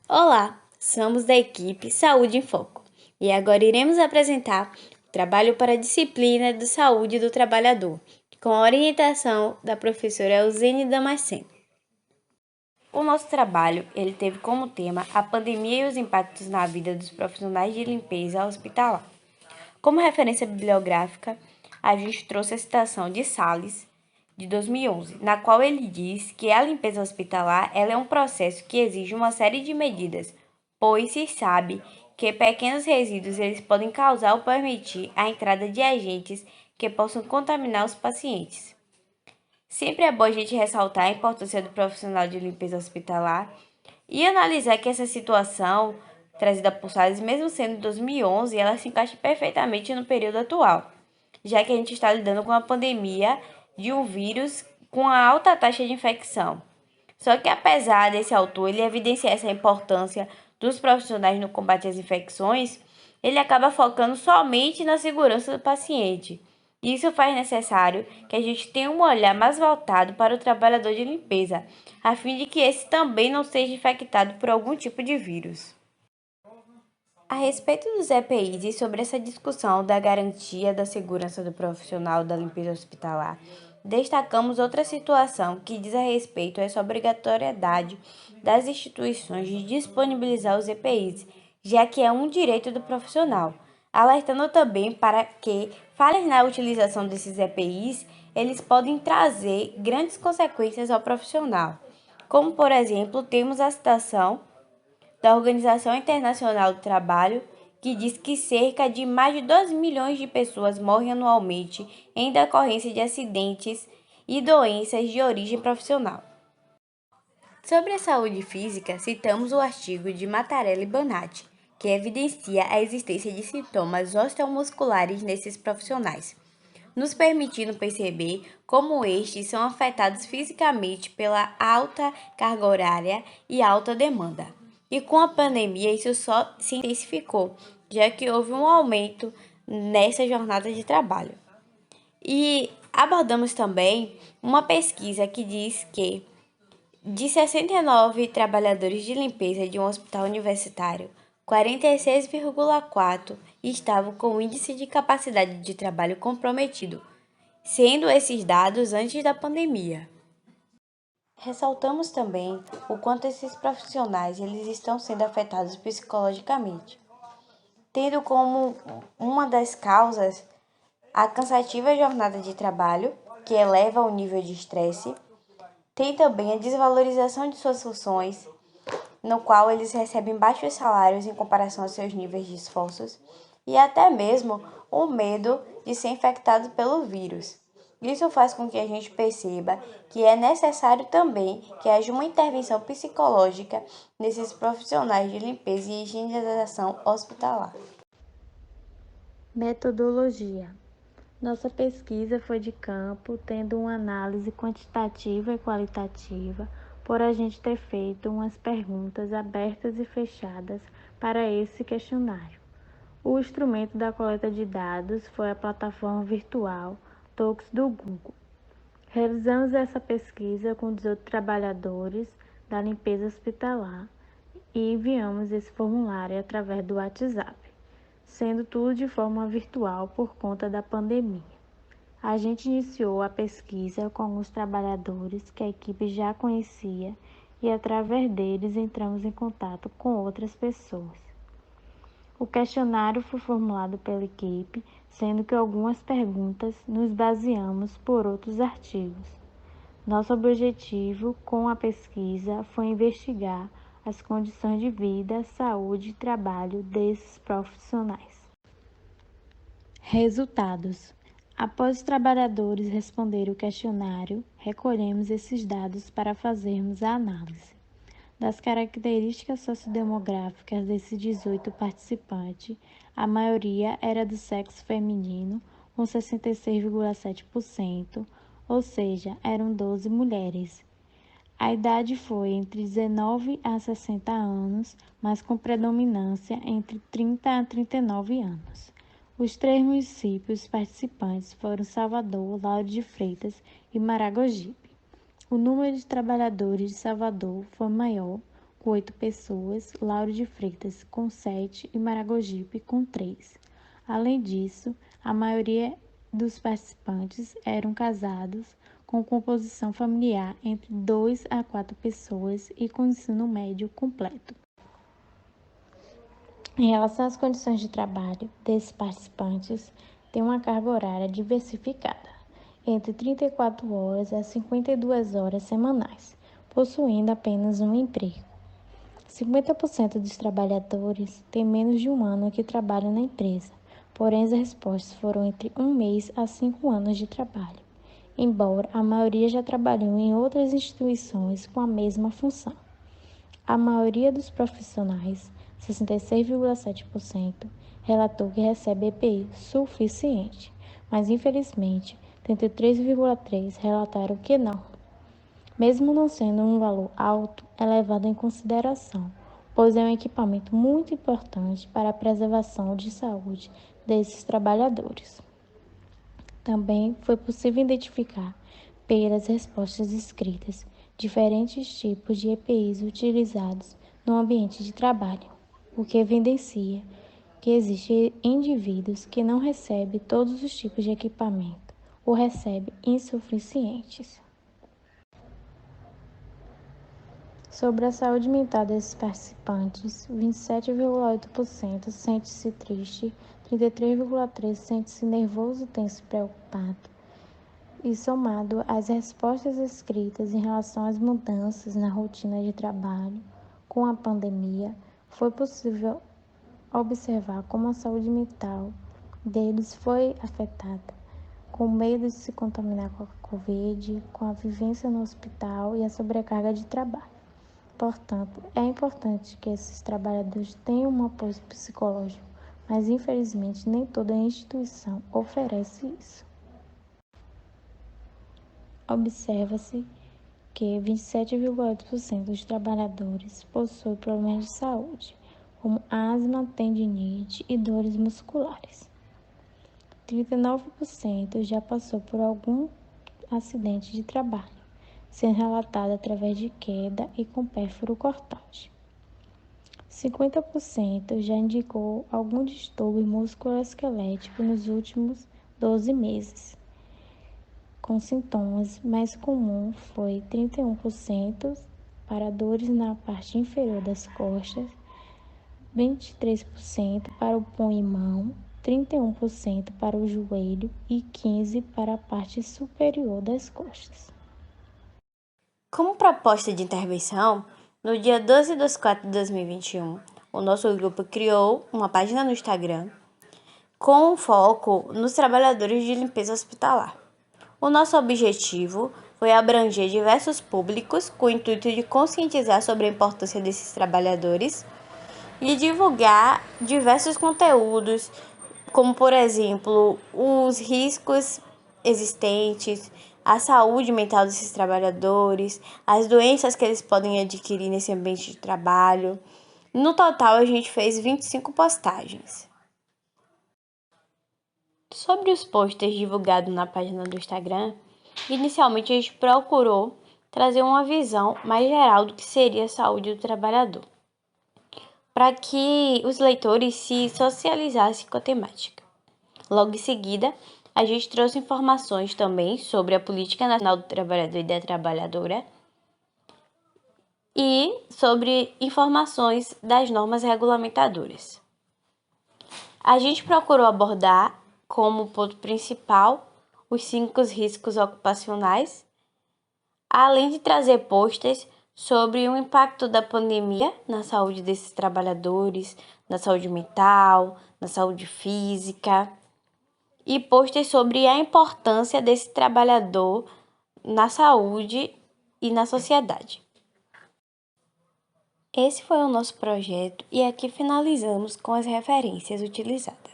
Olá, somos da equipe Saúde em Foco e agora iremos apresentar o trabalho para a disciplina de Saúde do Trabalhador, com a orientação da professora Elzene Damasceno. O nosso trabalho ele teve como tema a pandemia e os impactos na vida dos profissionais de limpeza hospitalar. Como referência bibliográfica, a gente trouxe a citação de Salles, de 2011, na qual ele diz que a limpeza hospitalar ela é um processo que exige uma série de medidas, pois se sabe que pequenos resíduos eles podem causar ou permitir a entrada de agentes que possam contaminar os pacientes. Sempre é bom a gente ressaltar a importância do profissional de limpeza hospitalar e analisar que essa situação trazida por Salles, mesmo sendo 2011, ela se encaixa perfeitamente no período atual, já que a gente está lidando com a pandemia de um vírus com a alta taxa de infecção. Só que apesar desse autor ele evidenciar essa importância dos profissionais no combate às infecções, ele acaba focando somente na segurança do paciente. Isso faz necessário que a gente tenha um olhar mais voltado para o trabalhador de limpeza, a fim de que esse também não seja infectado por algum tipo de vírus. A respeito dos EPIs e sobre essa discussão da garantia da segurança do profissional da limpeza hospitalar, destacamos outra situação que diz a respeito a essa obrigatoriedade das instituições de disponibilizar os EPIs, já que é um direito do profissional, alertando também para que falhas na utilização desses EPIs, eles podem trazer grandes consequências ao profissional. Como, por exemplo, temos a citação da Organização Internacional do Trabalho, que diz que cerca de mais de 12 milhões de pessoas morrem anualmente em decorrência de acidentes e doenças de origem profissional. Sobre a saúde física, citamos o artigo de Mattarella e Bonatti, que evidencia a existência de sintomas osteomusculares nesses profissionais, nos permitindo perceber como estes são afetados fisicamente pela alta carga horária e alta demanda. E com a pandemia isso só se intensificou, já que houve um aumento nessa jornada de trabalho. E abordamos também uma pesquisa que diz que de 69 trabalhadores de limpeza de um hospital universitário, 46,4 estavam com índice de capacidade de trabalho comprometido, sendo esses dados antes da pandemia. Ressaltamos também o quanto esses profissionais eles estão sendo afetados psicologicamente, tendo como uma das causas a cansativa jornada de trabalho, que eleva o nível de estresse. Tem também a desvalorização de suas funções, no qual eles recebem baixos salários em comparação aos seus níveis de esforços, e até mesmo o medo de ser infectado pelo vírus. Isso faz com que a gente perceba que é necessário também que haja uma intervenção psicológica nesses profissionais de limpeza e higienização hospitalar. Metodologia. Nossa pesquisa foi de campo, tendo uma análise quantitativa e qualitativa, por a gente ter feito umas perguntas abertas e fechadas para esse questionário. O instrumento da coleta de dados foi a plataforma virtual Tox do Google. Realizamos essa pesquisa com 18 trabalhadores da limpeza hospitalar e enviamos esse formulário através do WhatsApp, sendo tudo de forma virtual por conta da pandemia. A gente iniciou a pesquisa com os trabalhadores que a equipe já conhecia e, através deles, entramos em contato com outras pessoas. O questionário foi formulado pela equipe, sendo que algumas perguntas nos baseamos por outros artigos. Nosso objetivo com a pesquisa foi investigar as condições de vida, saúde e trabalho desses profissionais. Resultados. Após os trabalhadores responderem o questionário, recolhemos esses dados para fazermos a análise das características sociodemográficas desses 18 participantes. A maioria era do sexo feminino, com 66,7%, ou seja, eram 12 mulheres. A idade foi entre 19 a 60 anos, mas com predominância entre 30 a 39 anos. Os 3 municípios participantes foram Salvador, Lauro de Freitas e Maragogipe. O número de trabalhadores de Salvador foi maior, com 8 pessoas, Lauro de Freitas com 7 e Maragogipe com 3. Além disso, a maioria dos participantes eram casados com composição familiar entre 2 a 4 pessoas e com ensino médio completo. Em relação às condições de trabalho desses participantes, tem uma carga horária diversificada, entre 34 horas a 52 horas semanais, possuindo apenas um emprego. 50% dos trabalhadores têm menos de um ano que trabalham na empresa, porém as respostas foram entre 1 mês a 5 anos de trabalho, embora a maioria já trabalhou em outras instituições com a mesma função. A maioria dos profissionais, 66,7%, relatou que recebe EPI suficiente, mas infelizmente 33,3% relataram que não. Mesmo não sendo um valor alto, é levado em consideração, pois é um equipamento muito importante para a preservação de saúde desses trabalhadores. Também foi possível identificar, pelas respostas escritas, diferentes tipos de EPIs utilizados no ambiente de trabalho, o que evidencia que existem indivíduos que não recebem todos os tipos de equipamento ou recebem insuficientes. Sobre a saúde mental desses participantes, 27,8% sente-se triste, 33,3% sente-se nervoso, tenso e preocupado. E somado às respostas escritas em relação às mudanças na rotina de trabalho com a pandemia, foi possível observar como a saúde mental deles foi afetada, com medo de se contaminar com a Covid, com a vivência no hospital e a sobrecarga de trabalho. Portanto, é importante que esses trabalhadores tenham um apoio psicológico, mas infelizmente nem toda instituição oferece isso. Observa-se que 27,8% dos trabalhadores possuem problemas de saúde, como asma, tendinite e dores musculares. 39% já passou por algum acidente de trabalho, sendo relatado através de queda e com pérfuro cortante. 50% já indicou algum distúrbio musculoesquelético nos últimos 12 meses. Com sintomas mais comuns foi 31% para dores na parte inferior das costas, 23% para o punho e mão, 31% para o joelho e 15% para a parte superior das costas. Como proposta de intervenção, no dia 12/4/2021, o nosso grupo criou uma página no Instagram com foco nos trabalhadores de limpeza hospitalar. O nosso objetivo foi abranger diversos públicos com o intuito de conscientizar sobre a importância desses trabalhadores e divulgar diversos conteúdos, como, por exemplo, os riscos existentes, a saúde mental desses trabalhadores, as doenças que eles podem adquirir nesse ambiente de trabalho. No total, a gente fez 25 postagens. Sobre os posters divulgados na página do Instagram, inicialmente a gente procurou trazer uma visão mais geral do que seria a saúde do trabalhador, para que os leitores se socializassem com a temática. Logo em seguida, a gente trouxe informações também sobre a Política Nacional do Trabalhador e da Trabalhadora e sobre informações das normas regulamentadoras. A gente procurou abordar como ponto principal os 5 riscos ocupacionais, além de trazer posters sobre o impacto da pandemia na saúde desses trabalhadores, na saúde mental, na saúde física, e posters sobre a importância desse trabalhador na saúde e na sociedade. Esse foi o nosso projeto e aqui finalizamos com as referências utilizadas.